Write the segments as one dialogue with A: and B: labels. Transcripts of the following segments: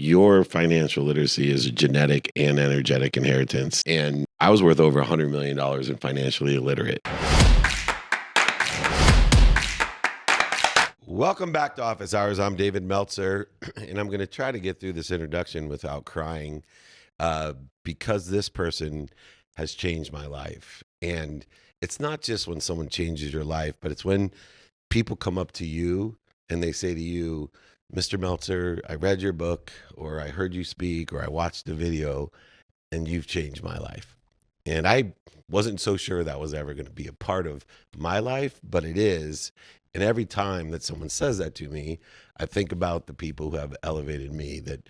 A: your financial literacy is a genetic and energetic inheritance. And I was worth over $100 million in financially illiterate. Welcome back to Office Hours. I'm David Meltzer, and I'm going to try to get through this introduction without crying because this person has changed my life. And it's not just when someone changes your life, but it's when people come up to you and they say to you, Mr. Meltzer, I read your book, or I heard you speak, or I watched the video, and you've changed my life. And I wasn't so sure that was ever going to be a part of my life, but it is. And every time that someone says that to me, I think about the people who have elevated me, that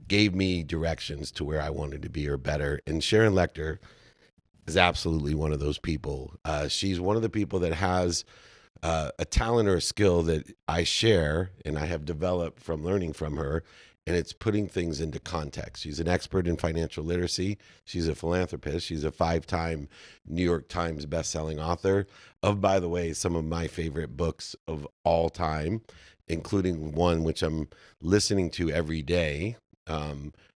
A: gave me directions to where I wanted to be or better. And Sharon Lechter is absolutely one of those people. She's one of the people that has a talent or a skill that I share and I have developed from learning from her, and it's putting things into context. She's an expert in financial literacy. She's a philanthropist. She's a 5-time New York Times bestselling author of, by the way, some of my favorite books of all time, including one which I'm listening to every day,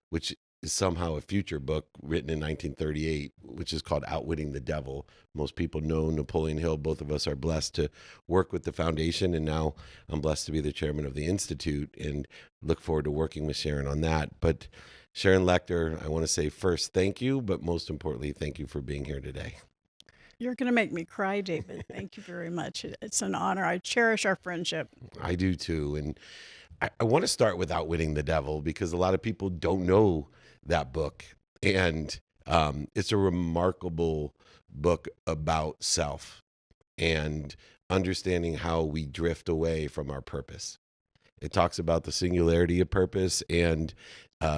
A: which is somehow a future book written in 1938, which is called Outwitting the Devil. Most people know Napoleon Hill. Both of us are blessed to work with the foundation, and now I'm blessed to be the chairman of the Institute and look forward to working with Sharon on that. But Sharon Lechter, I want to say first, thank you, but most importantly, thank you for being here today.
B: You're going to make me cry, David. Thank you very much. It's an honor. I cherish our friendship.
A: I do too. And I want to start with Outwitting the Devil because a lot of people don't know that book. And it's a remarkable book about self and understanding how we drift away from our purpose. It talks about the singularity of purpose and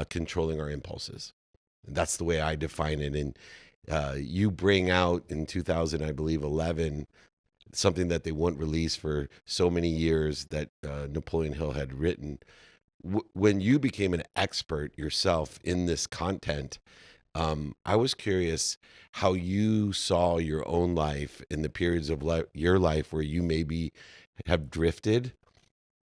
A: controlling our impulses. And that's the way I define it. And you bring out in 2000, I believe, 11, something that they wouldn't release for so many years that Napoleon Hill had written. When you became an expert yourself in this content, I was curious how you saw your own life in the periods of your life where you maybe have drifted,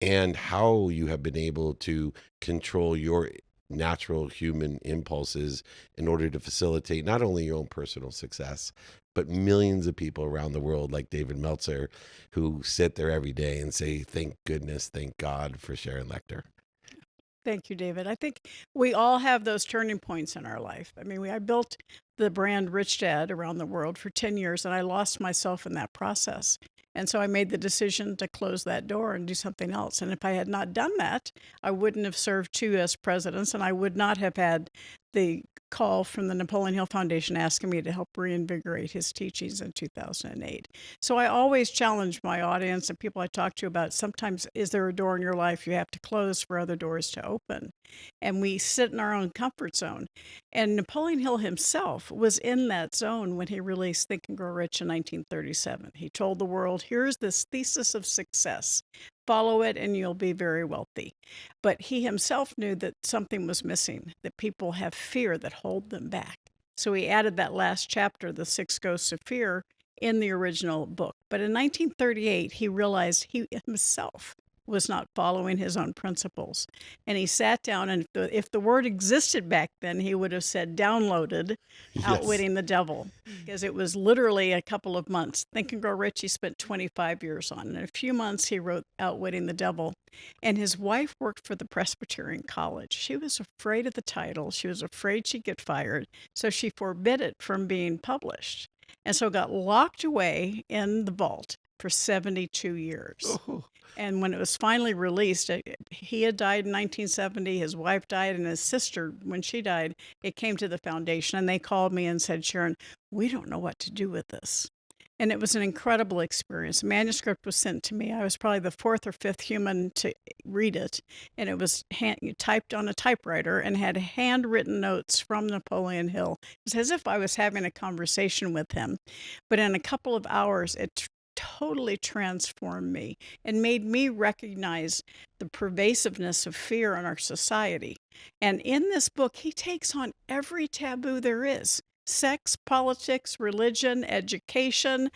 A: and how you have been able to control your natural human impulses in order to facilitate not only your own personal success, but millions of people around the world like David Meltzer, who sit there every day and say, thank goodness, thank God for Sharon Lechter.
B: Thank you, David. I think we all have those turning points in our life. I mean, I built the brand Rich Dad around the world for 10 years, and I lost myself in that process. And so I made the decision to close that door and do something else. And if I had not done that, I wouldn't have served 2 as presidents, and I would not have had the call from the Napoleon Hill Foundation asking me to help reinvigorate his teachings in 2008. So I always challenge my audience and people I talk to about, sometimes is there a door in your life you have to close for other doors to open? And we sit in our own comfort zone. And Napoleon Hill himself was in that zone when he released Think and Grow Rich in 1937. He told the world, here's this thesis of success. Follow it and you'll be very wealthy. But he himself knew that something was missing, that people have fear that hold them back. So he added that last chapter, The 6 Ghosts of Fear, in the original book. But in 1938, he realized he himself was not following his own principles. And he sat down, and if the word existed back then, he would have said downloaded Outwitting the Devil, because it was literally a couple of months. Think and Grow Rich, he spent 25 years on. In a few months, he wrote Outwitting the Devil. And his wife worked for the Presbyterian College. She was afraid of the title. She was afraid she'd get fired. So she forbid it from being published. And so it got locked away in the vault for 72 years. Oh. And when it was finally released, he had died in 1970, his wife died, and his sister, when she died, it came to the foundation, and they called me and said, Sharon, we don't know what to do with this. And it was an incredible experience. The manuscript was sent to me. I was probably the 4th or 5th human to read it, and it was typed on a typewriter and had handwritten notes from Napoleon Hill. It was as if I was having a conversation with him. But in a couple of hours, it totally transformed me and made me recognize the pervasiveness of fear in our society. And in this book, he takes on every taboo there is. sex, politics, religion, education.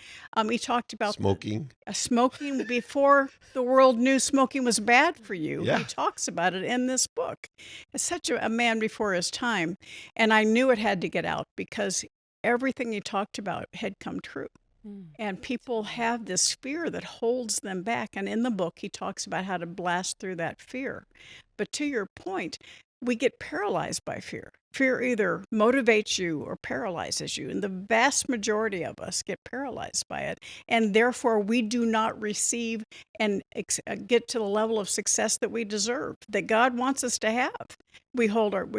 B: He talked about
A: Smoking.
B: smoking before the world knew smoking was bad for you.
A: Yeah.
B: He talks about it in this book. It's such a man before his time. And I knew it had to get out because everything he talked about had come true. And people have this fear that holds them back. And in the book, he talks about how to blast through that fear. But to your point, we get paralyzed by fear. Fear either motivates you or paralyzes you. And the vast majority of us get paralyzed by it. And therefore, we do not receive and get to the level of success that we deserve, that God wants us to have. We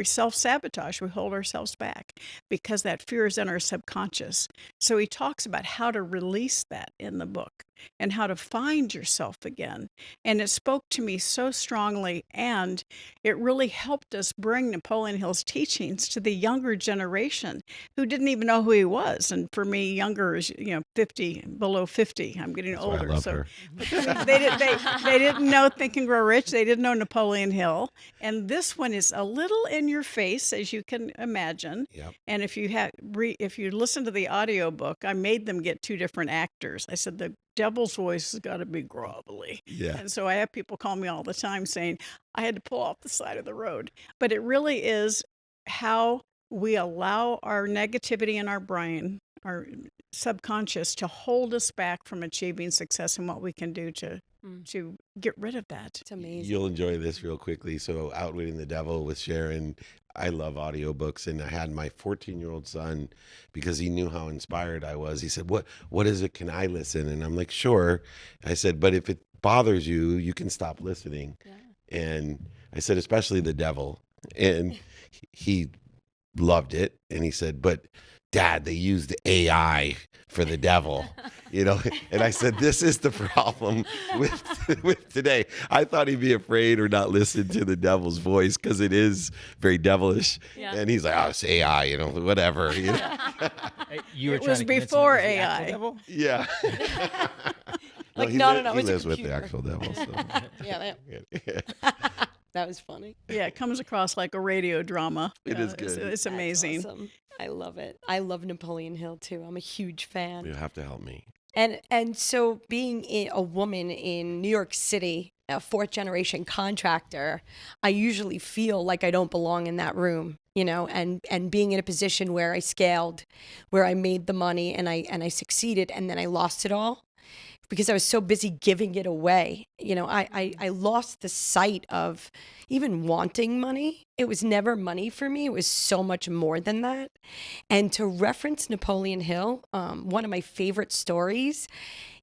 B: self-sabotage, we hold ourselves back because that fear is in our subconscious. So he talks about how to release that in the book and how to find yourself again. And it spoke to me so strongly, and it really helped us bring Napoleon Hill's teachings to the younger generation who didn't even know who he was. And for me, younger is 50, below 50. I'm getting
A: That's why
B: older.
A: I love
B: So
A: her.
B: they didn't know Think and Grow Rich. They didn't know Napoleon Hill. And this one is a little in your face, as you can imagine.
A: Yep.
B: And if you listen to the audiobook, I made them get two different actors. I said the devil's voice has got to be grovelly.
A: Yeah.
B: And so I have people call me all the time saying I had to pull off the side of the road. But it really is how we allow our negativity in our brain, our subconscious, to hold us back from achieving success, and what we can do to get rid of that.
C: It's amazing.
A: You'll enjoy this real quickly. So, Outwitting the Devil with Sharon. I love audiobooks, and I had my 14-year-old son, because he knew how inspired I was. He said, "What is it? Can I listen?" And I'm like, "Sure." I said, "But if it bothers you, you can stop listening."
C: Yeah.
A: And I said, "Especially the devil." And he loved it, and he said, "But Dad, they used AI for the devil." And I said, "This is the problem with today." I thought he'd be afraid or not listen to the devil's voice because it is very devilish.
C: Yeah.
A: And he's like, "Oh, it's AI, whatever."
D: You were
B: It
D: trying
B: was
D: to convince him
B: before
D: it was the actual
B: AI.
D: devil?
A: Yeah.
C: Like,
A: he
C: no,
A: li-
C: no,
A: He
C: it's a
A: lives with the
C: computer.
A: actual devil. So.
C: Yeah, that was funny.
B: Yeah, it comes across like a radio drama.
A: It is
B: It's,
A: good.
B: it's
C: That's
B: amazing.
C: awesome. I love it. I love Napoleon Hill too. I'm a huge fan.
A: You'll have to help me.
C: And so being a woman in New York City, a fourth generation contractor, I usually feel like I don't belong in that room, and being in a position where I scaled, where I made the money and I succeeded, and then I lost it all because I was so busy giving it away. I lost the sight of even wanting money. It was never money for me. It was so much more than that. And to reference Napoleon Hill, one of my favorite stories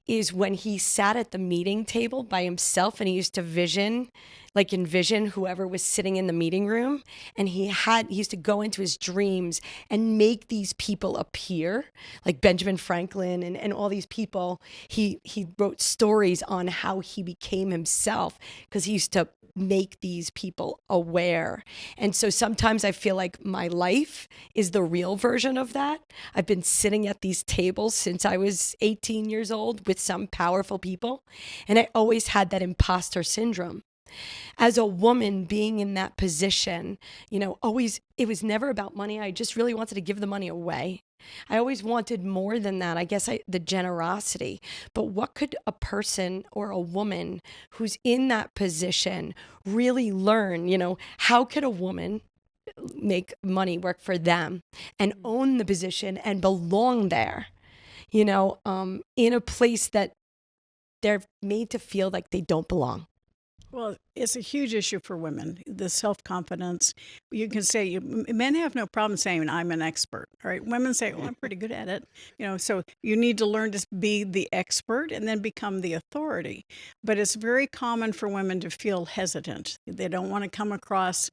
C: is when he sat at the meeting table by himself and he used to envision whoever was sitting in the meeting room. And he used to go into his dreams and make these people appear, like Benjamin Franklin and all these people. He wrote stories on how he became himself because he used to make these people aware. And so sometimes I feel like my life is the real version of that. I've been sitting at these tables since I was 18 years old with some powerful people, and I always had that imposter syndrome. As a woman being in that position, always, it was never about money. I just really wanted to give the money away. I always wanted more than that. I guess the generosity. But what could a person or a woman who's in that position really learn? How could a woman make money work for them and own the position and belong there, in a place that they're made to feel like they don't belong?
B: Well, it's a huge issue for women, the self-confidence. You can say, men have no problem saying, I'm an expert, all right? Women say, I'm pretty good at it. So you need to learn to be the expert and then become the authority. But it's very common for women to feel hesitant. They don't want to come across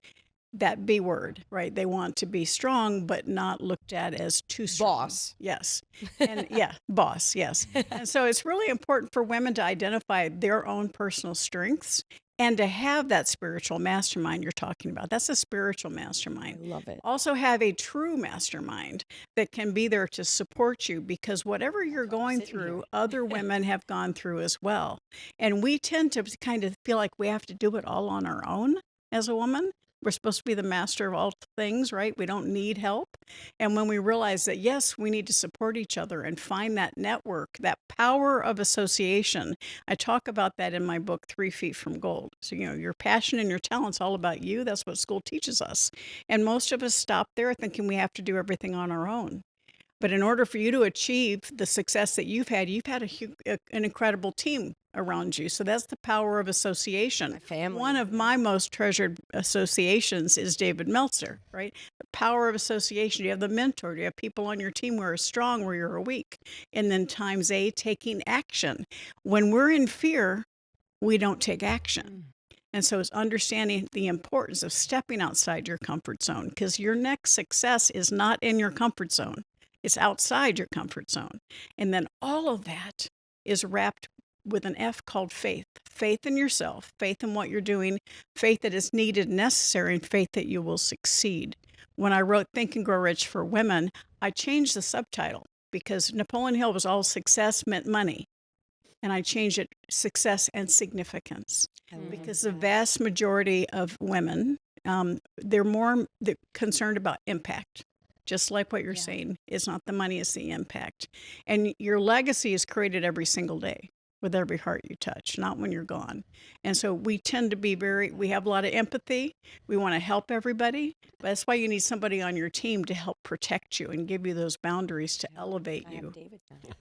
B: that B word, right? They want to be strong, but not looked at as too strong.
C: Boss.
B: Yes. And boss, yes. And so it's really important for women to identify their own personal strengths and to have that spiritual mastermind you're talking about. That's a spiritual mastermind.
C: I love it.
B: Also have a true mastermind that can be there to support you, because whatever you're going through, other women have gone through as well. And we tend to kind of feel like we have to do it all on our own as a woman. We're supposed to be the master of all things, right? We don't need help. And when we realize that, yes, we need to support each other and find that network, that power of association. I talk about that in my book, 3 Feet from Gold. So, your passion and your talent's all about you. That's what school teaches us. And most of us stop there thinking we have to do everything on our own. But in order for you to achieve the success that you've had an incredible team around you. So that's the power of association.
C: My family.
B: One of my most treasured associations is David Meltzer, right? The power of association. You have the mentor. You have people on your team who are strong where you're weak. And then times A, taking action. When we're in fear, we don't take action. And so it's understanding the importance of stepping outside your comfort zone, because your next success is not in your comfort zone. It's outside your comfort zone. And then all of that is wrapped with an F called faith. Faith in yourself, faith in what you're doing, faith that is needed and necessary, and faith that you will succeed. When I wrote Think and Grow Rich for Women, I changed the subtitle because Napoleon Hill was all success meant money. And I changed it success and significance. Because the vast majority of women, they're concerned about impact. Just like what you're saying, it's not the money, it's the impact. And your legacy is created every single day with every heart you touch, not when you're gone. And so we tend to be we have a lot of empathy. We want to help everybody. But that's why you need somebody on your team to help protect you and give you those boundaries to elevate you.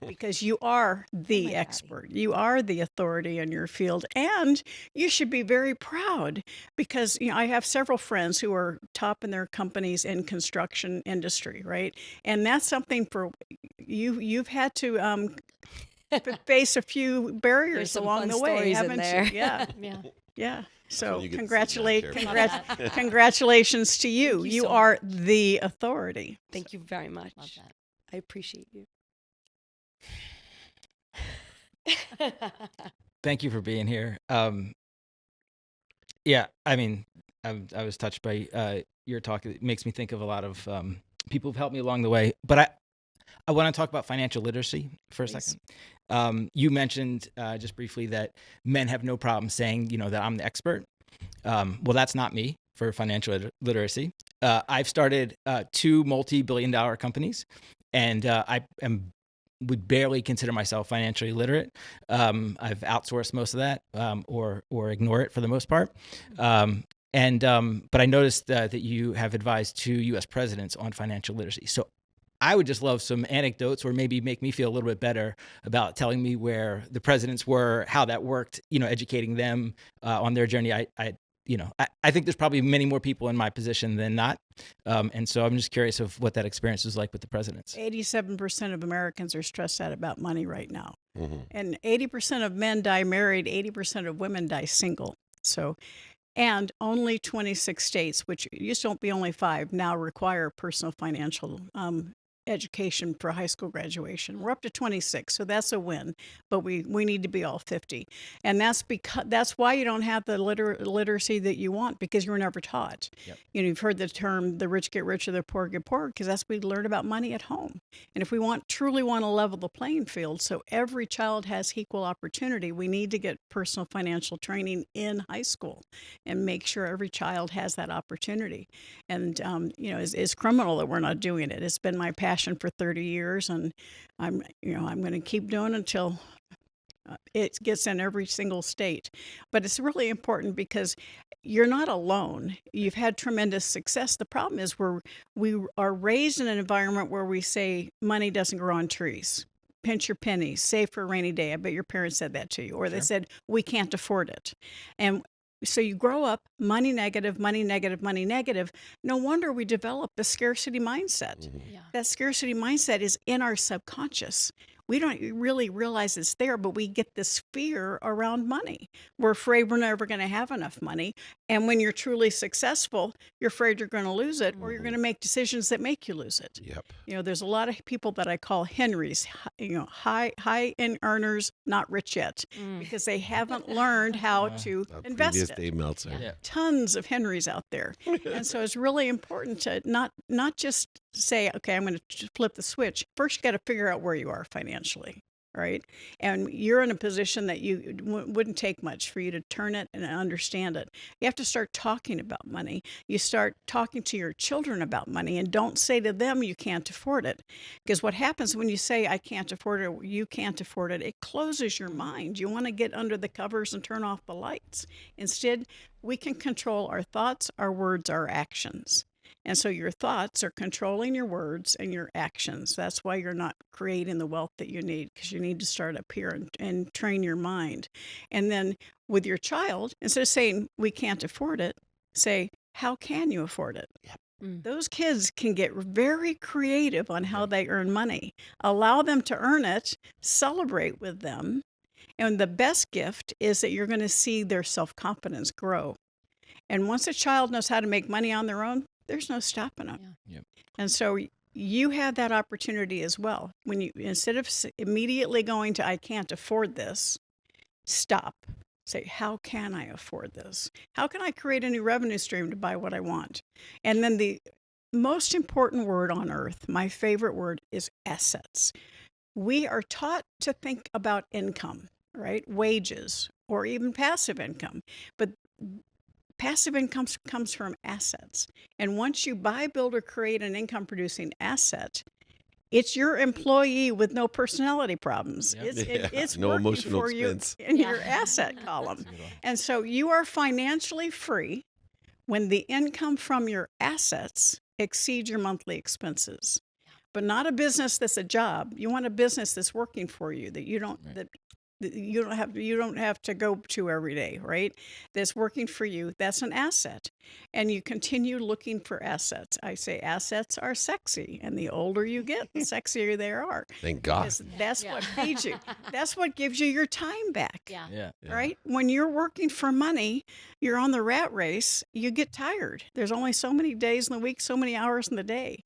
B: Because you are the expert. You are the authority in your field. And you should be very proud because, I have several friends who are top in their companies in construction industry, right? And that's something for you've had to face a few barriers along the way, haven't you? Yeah. Yeah. So congratulations to you.
C: Thank you
B: You
C: so
B: are
C: much.
B: the authority.
C: Thank you very much.
E: Love that.
C: I appreciate you.
D: Thank you for being here. Yeah, I mean, I was touched by your talk. It makes me think of a lot of people who've helped me along the way. But I want to talk about financial literacy for a second. You mentioned just briefly that men have no problem saying, that I'm the expert. Well, that's not me for financial literacy. I've started 2 multi-billion-dollar companies, and would barely consider myself financially literate. I've outsourced most of that, or ignore it for the most part. But I noticed that you have advised 2 U.S. presidents on financial literacy. So I would just love some anecdotes, or maybe make me feel a little bit better about telling me where the presidents were, how that worked, educating them on their journey. I think there's probably many more people in my position than not. And so I'm just curious of what that experience was like with the presidents.
B: 87% of Americans are stressed out about money right now.
A: Mm-hmm.
B: And 80% of men die married, 80% of women die single. So, and only 26 states, which used to be only 5, now require personal financial education for high school graduation. We're up to 26, so that's a win. But we need to be all 50, and that's why you don't have the literacy that you want, because you were never taught.
D: Yep.
B: You've heard the term "the rich get richer, the poor get poorer," because that's what we learn about money at home. And if we truly want to level the playing field, so every child has equal opportunity, we need to get personal financial training in high school and make sure every child has that opportunity. And it's criminal that we're not doing it. It's been my passion for 30 years, and I'm going to keep doing it until it gets in every single state. But it's really important because you're not alone. You've had tremendous success. The problem is we are raised in an environment where we say money doesn't grow on trees. Pinch your pennies, save for a rainy day. I bet your parents said that to you. Or they said, we can't afford it. And so you grow up money negative, money negative, money negative. No wonder we develop the scarcity mindset.
A: Mm-hmm.
E: Yeah.
B: That scarcity mindset is in our subconscious. We don't really realize it's there, but we get this fear around money. We're afraid we're never going to have enough money. And when you're truly successful, you're afraid you're going to lose it, or you're going to make decisions that make you lose it.
A: Yep.
B: There's a lot of people that I call Henrys, high end earners, not rich yet, because they haven't learned how to invest
A: Previous
B: it.
A: Dave Meltzer.
D: Yeah.
B: Tons of Henrys out there. And so it's really important to not just say, okay, I'm going to flip the switch. First, you got to figure out where you are financially. right? And you're in a position that you wouldn't take much for you to turn it and understand it. You have to start talking about money. You start talking to your children about money, and don't say to them you can't afford it. Because what happens when you say I can't afford it, or you can't afford it, it closes your mind. You want to get under the covers and turn off the lights. Instead, we can control our thoughts, our words, our actions. And so your thoughts are controlling your words and your actions. That's why you're not creating the wealth that you need, because you need to start up here and train your mind. And then with your child, instead of saying, we can't afford it, say, how can you afford it?
A: Yep.
B: Those kids can get very creative on how they earn money. Allow them to earn it, celebrate with them. And the best gift is that you're going to see their self-confidence grow. And once a child knows how to make money on their own, there's no stopping them.
D: Yeah. Yep.
B: And so you have that opportunity as well. When you, instead of immediately going to, I can't afford this, stop. Say, how can I afford this? How can I create a new revenue stream to buy what I want? And then the most important word on earth, my favorite word, is assets. We are taught to think about income, right? Wages, or even passive income. But passive income comes from assets. And once you buy, build, or create an income producing asset, it's your employee with no personality problems.
D: Yep.
B: It's
A: No
B: working
A: emotional
B: for you
A: expense.
B: in your asset column. And so you are financially free when the income from your assets exceeds your monthly expenses. But not a business that's a job. You want a business that's working for you, that you don't
D: Right.
B: that you don't have to go to every day, right? That's working for you. That's an asset. And you continue looking for assets. I say assets are sexy, and the older you get, the sexier they are.
A: Thank God.
B: Because that's
E: Yeah.
B: what feeds you. That's what gives you your time back.
E: Yeah.
D: Yeah.
B: Right? When you're working for money, you're on the rat race, you get tired. There's only so many days in the week, so many hours in the day.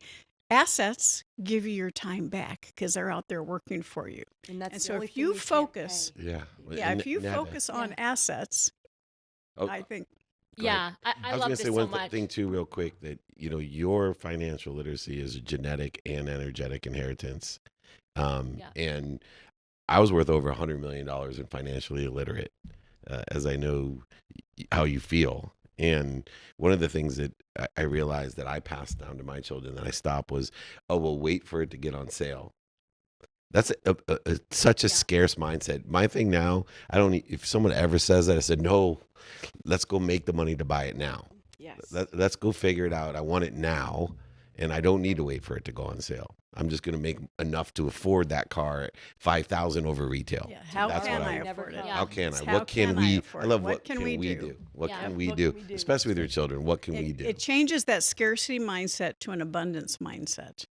B: Assets give you your time back because they're out there working for you.
C: And that's
B: And
C: the
B: so
C: only
B: if
C: thing
B: you
C: can't
B: focus,
C: pay.
A: Yeah.
B: if you
A: Nada.
B: focus on assets,
A: Oh,
B: I think
A: Go ahead.
E: Yeah. I
A: was
E: love
A: gonna
E: this
A: say
E: so
A: one
E: much.
A: thing too, real quick, that your financial literacy is a genetic and energetic inheritance.
E: Yeah.
A: And I was worth over $100 million in financially illiterate, as I know how you feel. And one of the things that I realized that I passed down to my children that I stopped was, oh, well, wait for it to get on sale. That's such a
E: Yeah.
A: scarce mindset. My thing now, I don't. If someone ever says that, I said, no, let's go make the money to buy it now.
C: Yes.
A: Let's go figure it out. I want it now, and I don't need to wait for it to go on sale. I'm just going to make enough to afford that car at $5,000 over retail.
B: yeah, how
A: That's
B: can
A: what
B: I
A: I-
B: afford it?
E: Yeah.
A: How can
B: It's
A: I?
B: how
A: What can
B: can I
A: we? I
B: afford it?
A: love
B: What can we do?
A: What
E: Yeah.
A: can we
C: What
A: do?
C: can we do?
A: Especially with your children. What can we
B: It,
A: do?
B: it changes that scarcity mindset to an abundance mindset.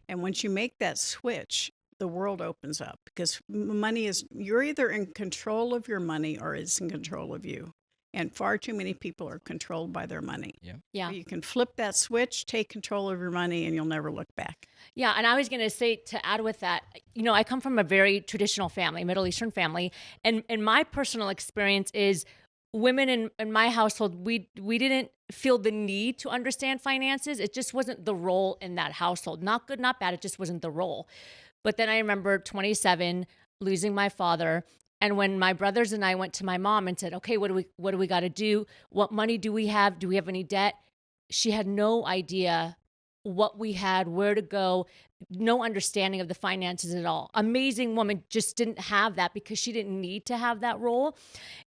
B: And once you make that switch, the world opens up because money is, you're either in control of your money or it's in control of you. And far too many people are controlled by their money.
E: Yeah.
B: You can flip that switch, take control of your money, and you'll never look back.
E: Yeah, and I was going to say, to add with that, I come from a very traditional family, Middle Eastern family, and my personal experience is women in my household, we didn't feel the need to understand finances. It just wasn't the role in that household. Not good, not bad. It just wasn't the role. But then I remember 27, losing my father. And when my brothers and I went to my mom and said, okay, what do we got to do? What money do we have? Do we have any debt? She had no idea what we had, where to go, no understanding of the finances at all. Amazing woman, just didn't have that because she didn't need to have that role.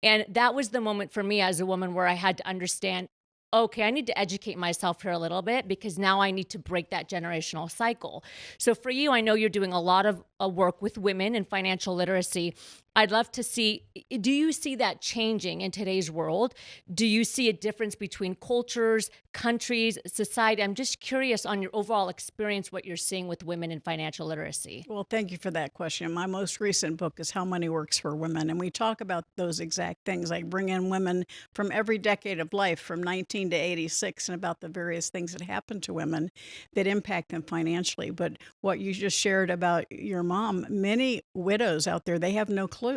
E: And that was the moment for me as a woman where I had to understand, okay, I need to educate myself here a little bit because now I need to break that generational cycle. So for you, I know you're doing a lot of work with women in financial literacy. I'd love to see, do you see that changing in today's world? Do you see a difference between cultures, countries, society? I'm just curious on your overall experience, what you're seeing with women in financial literacy.
B: Well, thank you for that question. My most recent book is How Money Works for Women, and we talk about those exact things. I bring in women from every decade of life, from 19 to 86, and about the various things that happen to women that impact them financially. But what you just shared about your mom, many widows out there, they have no clue.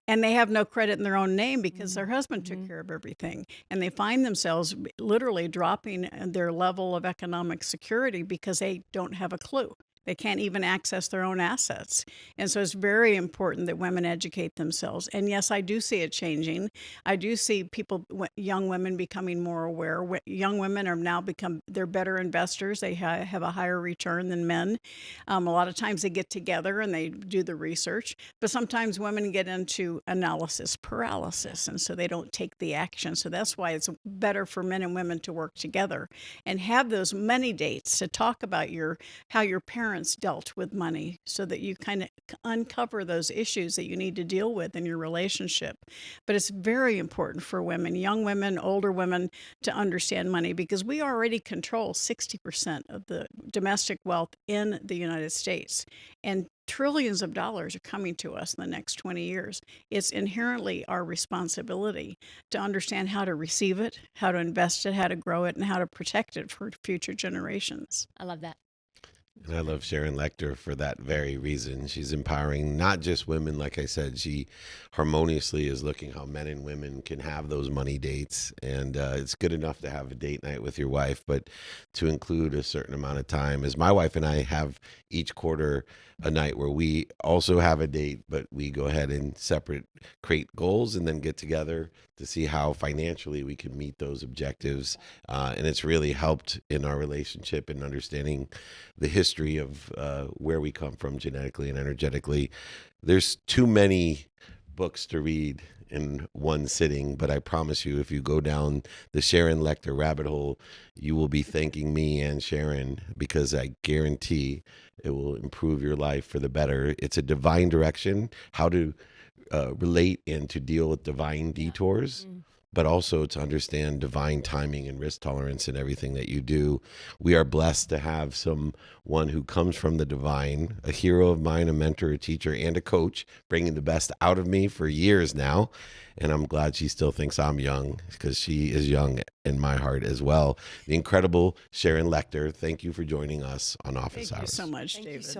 B: And they have no credit in their own name because their husband took care of everything. And they find themselves literally dropping their level of economic security because they don't have a clue. They can't even access their own assets. And so it's very important that women educate themselves. And yes, I do see it changing. I do see people, young women becoming more aware. Young women are now they're better investors. They have a higher return than men. A lot of times they get together and they do the research, but sometimes women get into analysis paralysis, and so they don't take the action. So that's why it's better for men and women to work together and have those money dates to talk about how your parents dealt with money, so that you kind of uncover those issues that you need to deal with in your relationship. But it's very important for women, young women, older women, to understand money, because we already control 60% of the domestic wealth in the United States, and trillions of dollars are coming to us in the next 20 years. It's inherently our responsibility to understand how to receive it, how to invest it, how to grow it, and how to protect it for future generations.
E: I love that.
A: And I love Sharon Lechter for that very reason. She's empowering not just women. Like I said, she harmoniously is looking how men and women can have those money dates. And it's good enough to have a date night with your wife, but to include a certain amount of time. As my wife and I have each quarter a night where we also have a date, but we go ahead and create goals and then get together to see how financially we can meet those objectives. And it's really helped in our relationship and understanding the history of where we come from genetically and energetically. There's too many books to read in one sitting, but I promise you, if you go down the Sharon Lechter rabbit hole, you will be thanking me and Sharon, because I guarantee it will improve your life for the better. It's a divine direction, how to relate and to deal with divine detours, but also to understand divine timing and risk tolerance in everything that you do. We are blessed to have someone who comes from the divine, a hero of mine, a mentor, a teacher, and a coach, bringing the best out of me for years now. And I'm glad she still thinks I'm young, because she is young in my heart as well. The incredible Sharon Lechter, thank you for joining us on Office
B: Thank
A: Hours.
B: you so much,
C: Thank you
B: David.
C: so